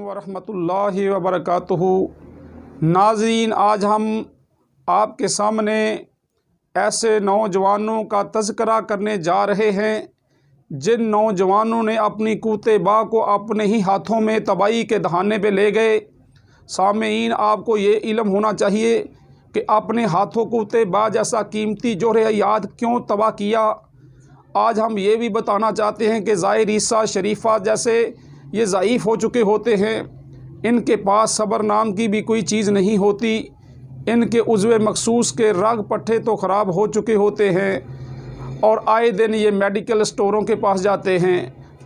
वरहमतुल्लाहि वबरकातुहू। नाज़रीन, आज हम आपके सामने ऐसे नौजवानों का तज़किरा करने जा रहे हैं जिन नौजवानों ने अपनी क़ुव्वत बा को अपने ही हाथों में तबाही के दहाने पे ले गए। सामीन, आपको ये इल्म होना चाहिए कि अपने हाथों क़ुव्वत बा जैसा कीमती जोहर हयात क्यों तबाह किया। आज हम ये भी बताना चाहते हैं कि ज़ाहिर ईसा शरीफ़ा जैसे ये ज़ईफ़ हो चुके होते हैं, इनके पास सब्र नाम की भी कोई चीज़ नहीं होती। इनके उज़्वे मखसूस के रग पट्टे तो ख़राब हो चुके होते हैं और आए दिन ये मेडिकल स्टोरों के पास जाते हैं,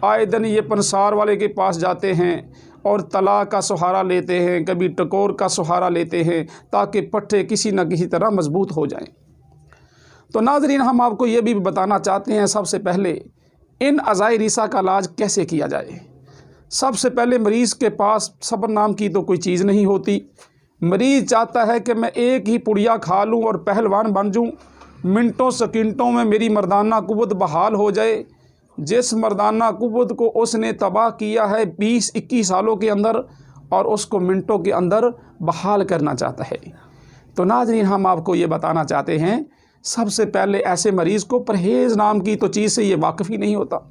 आए दिन ये पंसार वाले के पास जाते हैं और तला का सहारा लेते हैं, कभी टकोर का सहारा लेते हैं ताकि पट्टे किसी न किसी तरह मजबूत हो जाएं। तो नाज़रीन, हम आपको ये भी बताना चाहते हैं, सबसे पहले इन अज़ाइर ईसा का इलाज कैसे किया जाए। सबसे पहले मरीज़ के पास सब्र नाम की तो कोई चीज़ नहीं होती। मरीज़ चाहता है कि मैं एक ही पुड़िया खा लूँ और पहलवान बन जाऊँ, मिनटों सेकंडों में मेरी मर्दाना कुव्वत बहाल हो जाए। जिस मर्दाना कुव्वत को उसने तबाह किया है 20-21 सालों के अंदर, और उसको मिनटों के अंदर बहाल करना चाहता है। तो नाज़रीन, हम आपको ये बताना चाहते हैं, सबसे पहले ऐसे मरीज़ को परहेज़ नाम की तो चीज़ से ये वाकिफ़ ही नहीं होता।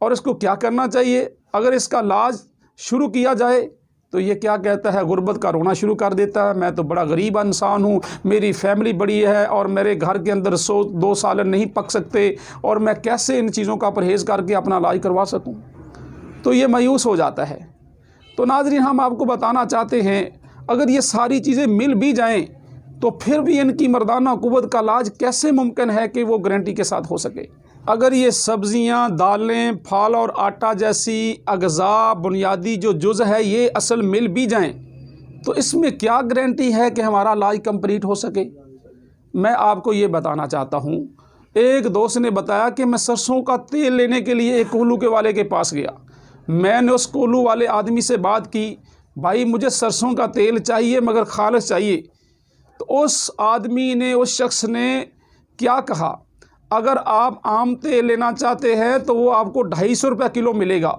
और इसको क्या करना चाहिए, अगर इसका इलाज शुरू किया जाए तो ये क्या कहता है, गुर्बत का रोना शुरू कर देता है। मैं तो बड़ा गरीब इंसान हूँ, मेरी फैमिली बड़ी है और मेरे घर के अंदर 100-2 सालन नहीं पक सकते और मैं कैसे इन चीज़ों का परहेज़ करके अपना इलाज करवा सकूँ। तो ये मायूस हो जाता है। तो नाज़रीन, हम आपको बताना चाहते हैं, अगर ये सारी चीज़ें मिल भी जाएँ तो फिर भी इनकी मर्दाना कुव्वत का इलाज कैसे मुमकिन है कि वो गारंटी के साथ हो सके। अगर ये सब्ज़ियाँ, दालें, फल और आटा जैसी अग़ज़ा बुनियादी जो जुज़ है ये असल मिल भी जाएं तो इसमें क्या गारंटी है कि हमारा इलाज कंप्लीट हो सके। मैं आपको ये बताना चाहता हूँ, एक दोस्त ने बताया कि मैं सरसों का तेल लेने के लिए एक कोल्हू के वाले के पास गया। मैंने उस कोल्हू वाले आदमी से बात की, भाई मुझे सरसों का तेल चाहिए मगर खालिस चाहिए। तो उस आदमी ने, उस शख्स ने क्या कहा, अगर आप आम तेल लेना चाहते हैं तो वो आपको 250 रुपये किलो मिलेगा,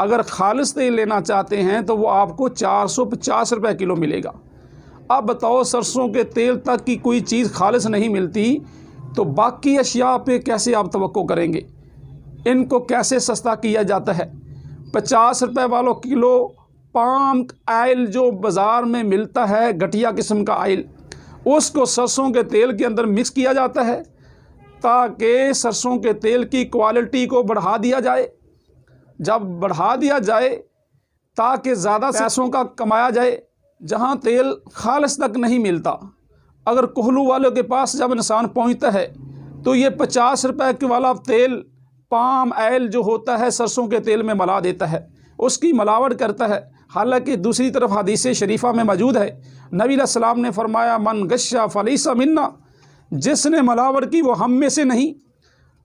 अगर खालिस तेल लेना चाहते हैं तो वो आपको 450 रुपये किलो मिलेगा। अब बताओ, सरसों के तेल तक की कोई चीज़ खालिस नहीं मिलती तो बाकी अशिया पे कैसे आप तवक्को करेंगे। इनको कैसे सस्ता किया जाता है। 50 रुपये वालों किलो पाम आयल जो बाज़ार में मिलता है, घटिया किस्म का आयल, उसको सरसों के तेल के अंदर मिक्स किया जाता है ताकि सरसों के तेल की क्वालिटी को बढ़ा दिया जाए। जब बढ़ा दिया जाए ताकि ज़्यादा पैसों का कमाया जाए, जहां तेल खालिस तक नहीं मिलता। अगर कोल्हू वालों के पास जब इंसान पहुंचता है तो ये 50 रुपये के वाला तेल पाम ऑयल जो होता है सरसों के तेल में मिला देता है, उसकी मिलावट करता है। हालांकि दूसरी तरफ हदीस शरीफा में मौजूद है, नबी अलैहिस्सलाम ने फरमाया, मन गश्शा फलैसा मिन्ना, जिसने मिलावट की वो हम में से नहीं।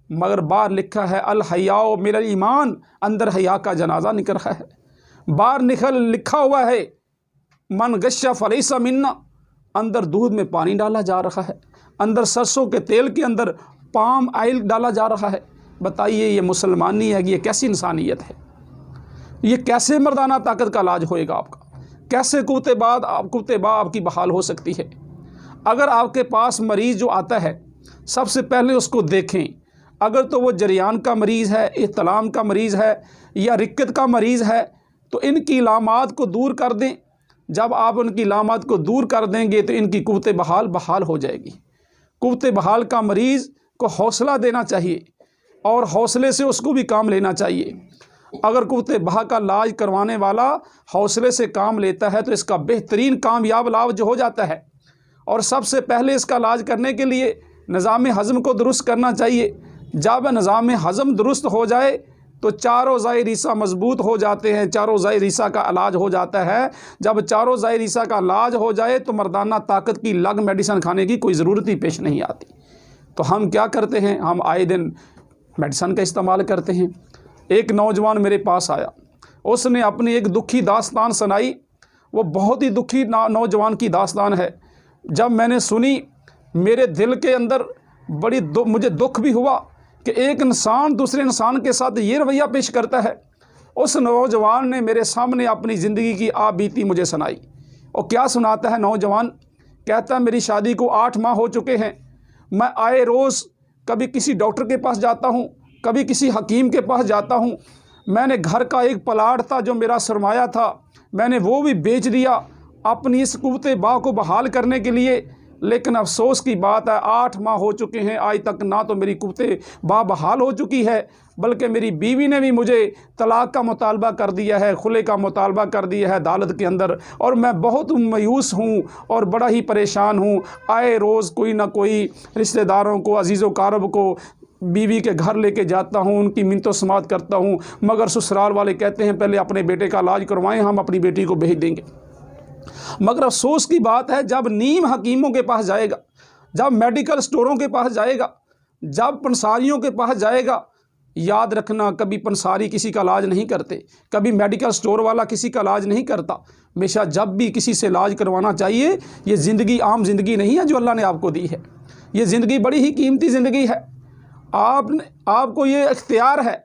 मगर बाहर लिखा है अल हयाओ मिनल ईमान, अंदर हया का जनाजा निकल रहा है। बाहर लिखा हुआ है मन गश्शा फलैसा मिन्ना, अंदर दूध में पानी डाला जा रहा है, अंदर सरसों के तेल के अंदर पाम ऑयल डाला जा रहा है। बताइए, ये मुसलमानी है कि ये कैसी इंसानियत है। ये कैसे मर्दाना ताकत का इलाज होएगा आपका, कैसे क़ुव्वत बा आपकी बहाल हो सकती है। अगर आपके पास मरीज़ जो आता है, सबसे पहले उसको देखें। अगर तो वो जरियान का मरीज़ है, इहतलाम का मरीज़ है या रिक्कत का मरीज़ है तो इनकी इलामात को दूर कर दें। जब आप उनकी इलामात को दूर कर देंगे तो इनकी क़ुव्वत बहाल हो जाएगी। क़ुव्वत बहाल का मरीज़ को हौसला देना चाहिए और हौसले से उसको भी काम लेना चाहिए। अगर क़ुव्वत बहा का इलाज करवाने वाला हौसले से काम लेता है तो इसका बेहतरीन कामयाब इलाज हो जाता है। और सबसे पहले इसका इलाज करने के लिए निज़ाम हज़म को दुरुस्त करना चाहिए। जब निज़ाम हज़म दुरुस्त हो जाए तो चारों ज़ाहिर ईसा मजबूत हो जाते हैं, चारों ज़ाहिर ईसा का इलाज हो जाता है। जब चारों ज़ाहिर ईसा का इलाज हो जाए तो मर्दाना ताकत की लग मेडिसिन खाने की कोई ज़रूरत ही पेश नहीं आती। तो हम क्या करते हैं, हम आए दिन मेडिसिन का इस्तेमाल करते हैं। एक नौजवान मेरे पास आया, उसने अपनी एक दुखी दास्तान सुनाई। वो बहुत ही दुखी नौजवान की दास्तान है। जब मैंने सुनी, मेरे दिल के अंदर मुझे दुख भी हुआ कि एक इंसान दूसरे इंसान के साथ ये रवैया पेश करता है। उस नौजवान ने मेरे सामने अपनी ज़िंदगी की आप बीती मुझे सुनाई। और क्या सुनाता है नौजवान? कहता है मेरी शादी को 8 माह हो चुके हैं, मैं आए रोज़ कभी किसी डॉक्टर के पास जाता हूँ, कभी किसी हकीम के पास जाता हूँ। मैंने घर का एक प्लाट था जो मेरा सरमाया था, मैंने वो भी बेच दिया अपनी इस कुव्वते बा को बहाल करने के लिए। लेकिन अफसोस की बात है 8 माह हो चुके हैं, आज तक ना तो मेरी कुव्वते बा बहाल हो चुकी है, बल्कि मेरी बीवी ने भी मुझे तलाक का मुतालबा कर दिया है, खुले का मुतालबा कर दिया है अदालत के अंदर। और मैं बहुत मायूस हूँ और बड़ा ही परेशान हूँ। आए रोज़ कोई ना कोई रिश्तेदारों को, अजीज़ व कारब को बीवी के घर लेके जाता हूँ, उनकी मिन्नत समात करता हूँ, मगर ससुराल वाले कहते हैं पहले अपने बेटे का इलाज करवाएं, हम अपनी बेटी को भेज देंगे। मगर अफसोस की बात है जब नीम हकीमों के पास जाएगा, जब मेडिकल स्टोरों के पास जाएगा, जब पंसारियों के पास जाएगा, याद रखना कभी पंसारी किसी का इलाज नहीं करते, कभी मेडिकल स्टोर वाला किसी का इलाज नहीं करता। हमेशा जब भी किसी से इलाज करवाना चाहिए, ये ज़िंदगी आम ज़िंदगी नहीं है जो अल्लाह ने आपको दी है, ये ज़िंदगी बड़ी ही कीमती ज़िंदगी है। आपको ये इख्तियार है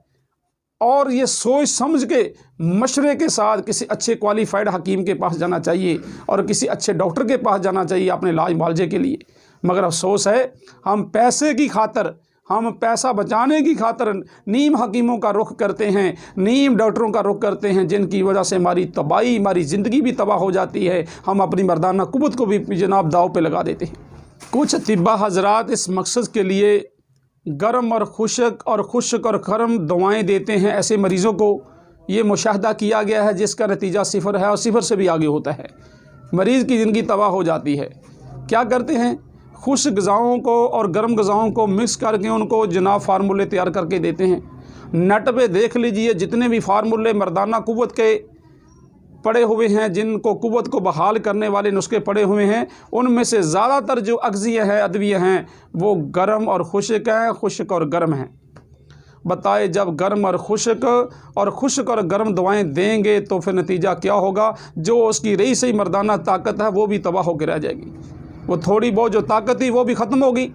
और ये सोच समझ के मशवरे के साथ किसी अच्छे क्वालिफाइड हकीम के पास जाना चाहिए और किसी अच्छे डॉक्टर के पास जाना चाहिए अपने इलाज मुआलजे के लिए। मगर अफसोस है हम पैसे की खातर, हम पैसा बचाने की खातर नीम हकीमों का रुख करते हैं, नीम डॉक्टरों का रुख करते हैं, जिनकी वजह से हमारी तबाही, हमारी ज़िंदगी भी तबाह हो जाती है। हम अपनी मर्दाना कुव्वत को भी जनाब दाव पे लगा देते हैं। कुछ तिब्बा हजरात इस मकसद के लिए गर्म और खुश्क और गर्म दवाएं देते हैं ऐसे मरीज़ों को। ये मुशाहदा किया गया है जिसका नतीजा 0 है और 0 से भी आगे होता है। मरीज़ की ज़िंदगी तबाह हो जाती है। क्या करते हैं? खुश्क ग़िज़ाओं को और गर्म ग़िज़ाओं को मिक्स करके उनको जनाब फार्मूले तैयार करके देते हैं। नेट पे देख लीजिए जितने भी फार्मूले मर्दाना कुव्वत के पड़े हुए हैं, जिनको कुव्वत को बहाल करने वाले नुस्खे पड़े हुए हैं, उनमें से ज़्यादातर जो अग़ज़िया है, अदविया हैं, वो गर्म और खुश्क हैं, खुश्क और गर्म हैं। बताए जब गर्म और खुश्क और गर्म दवाएं देंगे तो फिर नतीजा क्या होगा? जो उसकी रही सही मर्दाना ताकत है वो भी तबाह होकर रह जाएगी, वो थोड़ी बहुत जो ताकत थी वो भी ख़त्म होगी।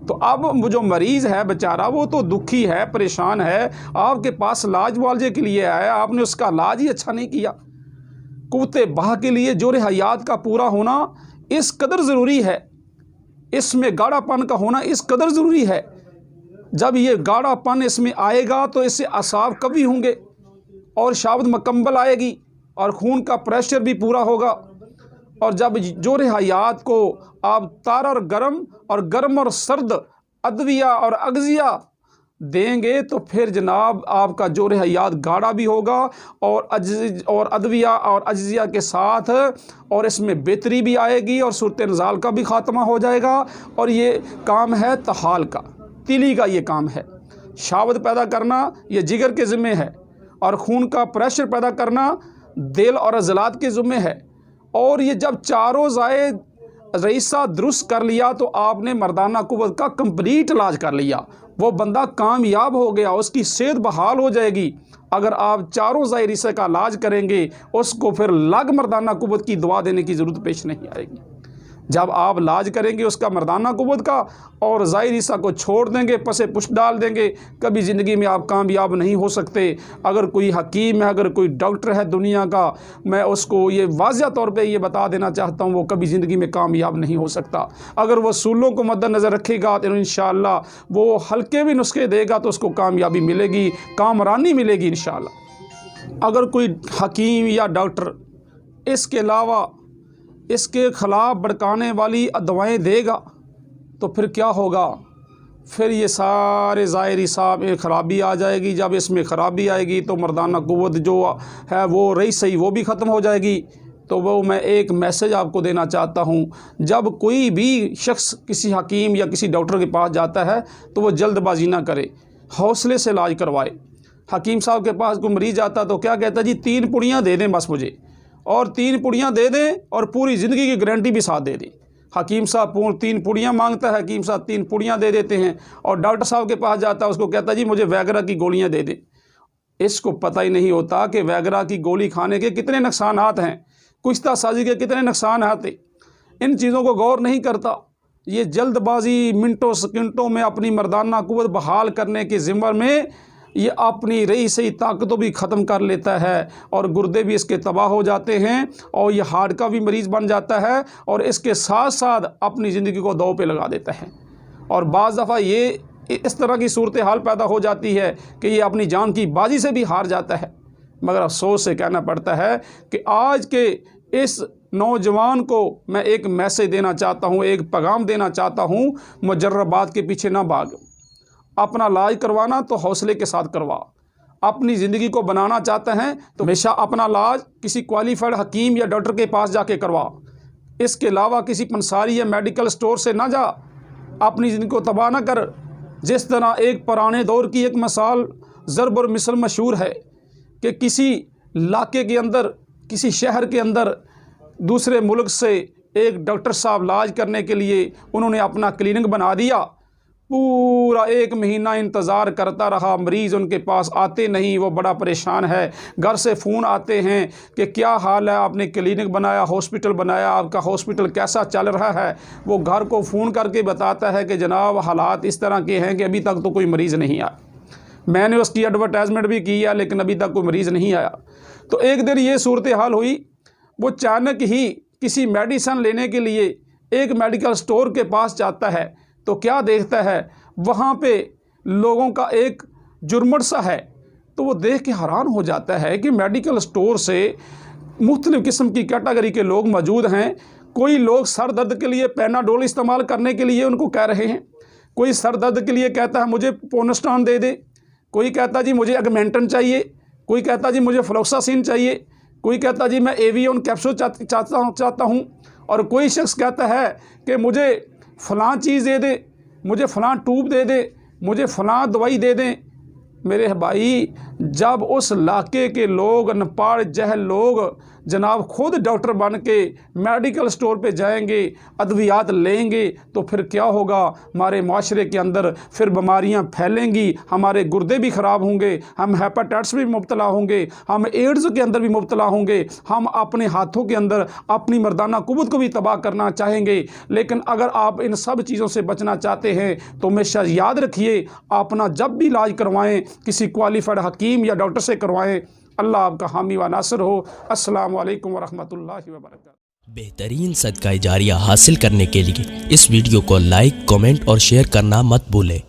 तो अब वो जो मरीज़ है बेचारा वो तो दुखी है, परेशान है, आपके पास इलाज मुआलजे के लिए आया, आपने उसका इलाज ही अच्छा नहीं किया। कुव्वते बाह के लिए जोर हयात का पूरा होना इस कदर ज़रूरी है, इसमें गाढ़ापन का होना इस कदर ज़रूरी है। जब ये गाढ़ापन इसमें आएगा तो इससे असाब कभी होंगे और शावद मुकम्मल आएगी और खून का प्रेशर भी पूरा होगा। और जब जोर हयात को आप तार और गर्म और सर्द अदविया और अग़ज़िया देंगे तो फिर जनाब आपका जोर हयात गाढ़ा भी होगा और अदविया और अज़िया के साथ, और इसमें बेहतरी भी आएगी और सूरत नज़ाल का भी ख़ात्मा हो जाएगा। और ये काम है तहाल का, तिली का ये काम है। शावद पैदा करना ये जिगर के ज़िम्मे है और खून का प्रेशर पैदा करना दिल और अज़लात के ज़िम्मे है। और ये जब चारों ज़ायद रईसा दुरुस्त कर लिया तो आपने मर्दाना कुव्वत का कंप्लीट इलाज कर लिया, वो बंदा कामयाब हो गया, उसकी सेहत बहाल हो जाएगी। अगर आप चारों ज़ायद रईसा का इलाज करेंगे उसको फिर लग मर्दाना कुव्वत की दुआ देने की ज़रूरत पेश नहीं आएगी। जब आप इलाज करेंगे उसका मर्दाना कुव्वत का और ज़ाहिर हिस्सा को छोड़ देंगे, पसे पुष्ट डाल देंगे, कभी ज़िंदगी में आप कामयाब नहीं हो सकते। अगर कोई हकीम है, अगर कोई डॉक्टर है दुनिया का, मैं उसको ये वाज़िया तौर पे ये बता देना चाहता हूँ, वो कभी ज़िंदगी में कामयाब नहीं हो सकता। अगर वह सूलों को मद्देनज़र रखेगा तो इंशाअल्लाह वो हल्के भी नुस्खे देगा तो उसको कामयाबी मिलेगी, कामरानी मिलेगी इंशाअल्लाह। अगर कोई हकीम या डॉक्टर इसके अलावा इसके ख़िलाफ़ भड़काने वाली दवाएं देगा तो फिर क्या होगा? फिर ये सारे ज़ाहिरी साहब में ख़राबी आ जाएगी। जब इसमें ख़राबी आएगी तो मर्दाना कुव्वत जो है वो रही सही वो भी ख़त्म हो जाएगी। तो वो मैं एक मैसेज आपको देना चाहता हूँ, जब कोई भी शख्स किसी हकीम या किसी डॉक्टर के पास जाता है तो वो जल्दबाजी ना करे, हौसले से इलाज करवाए। हकीम साहब के पास कोई मरीज़ आता तो क्या कहता जी 3 पुड़ियाँ दे दें बस मुझे, और 3 पुड़ियाँ दे दें और पूरी ज़िंदगी की गारंटी भी साथ दे दें। हकीम साहब 3 पुड़ियाँ मांगता है, हकीम साहब 3 पुड़ियाँ दे देते हैं। और डॉक्टर साहब के पास जाता है, उसको कहता है जी मुझे वैगरा की गोलियाँ दे दें। इसको पता ही नहीं होता कि वैगरा की गोली खाने के कितने नुकसानात हैं, कुश्ता साजी के कितने नुकसान आते। इन चीज़ों को गौर नहीं करता। ये जल्दबाजी मिनटों सेकंडों में अपनी मर्दाना कुव्वत बहाल करने के ज़िम्मे में ये अपनी रही सही ताकतों भी ख़त्म कर लेता है और गुर्दे भी इसके तबाह हो जाते हैं और ये हार्ट का भी मरीज़ बन जाता है और इसके साथ साथ अपनी ज़िंदगी को दांव पे लगा देता है। और बाज़ दफ़ा ये इस तरह की सूरत हाल पैदा हो जाती है कि ये अपनी जान की बाजी से भी हार जाता है। मगर अफसोस से कहना पड़ता है कि आज के इस नौजवान को मैं एक मैसेज देना चाहता हूँ, एक पैगाम देना चाहता हूँ, मुजर्रबात के पीछे ना भाग। अपना इलाज करवाना तो हौसले के साथ करवा। अपनी ज़िंदगी को बनाना चाहते हैं तो हमेशा अपना इलाज किसी क्वालिफाइड हकीम या डॉक्टर के पास जाके करवा। इसके अलावा किसी पंसारी या मेडिकल स्टोर से ना जा, अपनी ज़िंदगी को तबाह ना कर। जिस तरह एक पुराने दौर की एक मिसाल ज़रब और मिसल मशहूर है कि किसी इलाके के अंदर, किसी शहर के अंदर दूसरे मुल्क से एक डॉक्टर साहब इलाज करने के लिए उन्होंने अपना क्लिनिक बना दिया। पूरा 1 महीना इंतज़ार करता रहा, मरीज़ उनके पास आते नहीं, वो बड़ा परेशान है। घर से फ़ोन आते हैं कि क्या हाल है, आपने क्लिनिक बनाया, हॉस्पिटल बनाया, आपका हॉस्पिटल कैसा चल रहा है। वो घर को फ़ोन करके बताता है कि जनाब हालात इस तरह के हैं कि अभी तक तो कोई मरीज़ नहीं आया। मैंने उसकी एडवर्टाइजमेंट भी की है लेकिन अभी तक कोई मरीज़ नहीं आया। तो एक दिन ये सूरत हाल हुई, वो अचानक ही किसी मेडिसन लेने के लिए एक मेडिकल स्टोर के पास जाता है तो क्या देखता है, वहाँ पे लोगों का एक जुर्मट सा है। तो वो देख के हैरान हो जाता है कि मेडिकल स्टोर से मुख्तलिफ़ किस्म की कैटेगरी के लोग मौजूद हैं। कोई लोग सर दर्द के लिए पैनाडोल इस्तेमाल करने के लिए उनको कह रहे हैं, कोई सर दर्द के लिए कहता है मुझे पोनेस्टान दे दे, कोई कहता जी मुझे अगमेंटन चाहिए, कोई कहता जी मुझे फ्लोक्सासिन चाहिए, कोई कहता जी मैं एवियन कैप्सूल चाहता हूँ, और कोई शख्स कहता है कि मुझे फ़लाँ चीज़ दे दे, मुझे फ़लाँ ट्यूब दे दे, मुझे फ़लाँ दवाई दे दें। मेरे भाई, जब उस इलाके के लोग, अनपढ़ जहल लोग जनाब खुद डॉक्टर बन के मेडिकल स्टोर पे जाएंगे, अद्वियात लेंगे, तो फिर क्या होगा, हमारे माशरे के अंदर फिर बीमारियां फैलेंगी, हमारे गुर्दे भी ख़राब होंगे, हम हेपेटाइटिस भी मुब्तला होंगे, हम एड्स के अंदर भी मुब्तला होंगे, हम अपने हाथों के अंदर अपनी मर्दाना कुव्वत को भी तबाह करना चाहेंगे। लेकिन अगर आप इन सब चीज़ों से बचना चाहते हैं तो हमेशा याद रखिए, अपना जब भी इलाज करवाएँ किसी क्वालिफाइड हकीम या डॉक्टर से करवाएँ। अल्लाह आपका हामी व नासिर हो। अस्सलामु अलैकुम वरहमतुल्लाहि वबरकातुहू। बेहतरीन सदका जारिया हासिल करने के लिए इस वीडियो को लाइक, कमेंट और शेयर करना मत भूलें।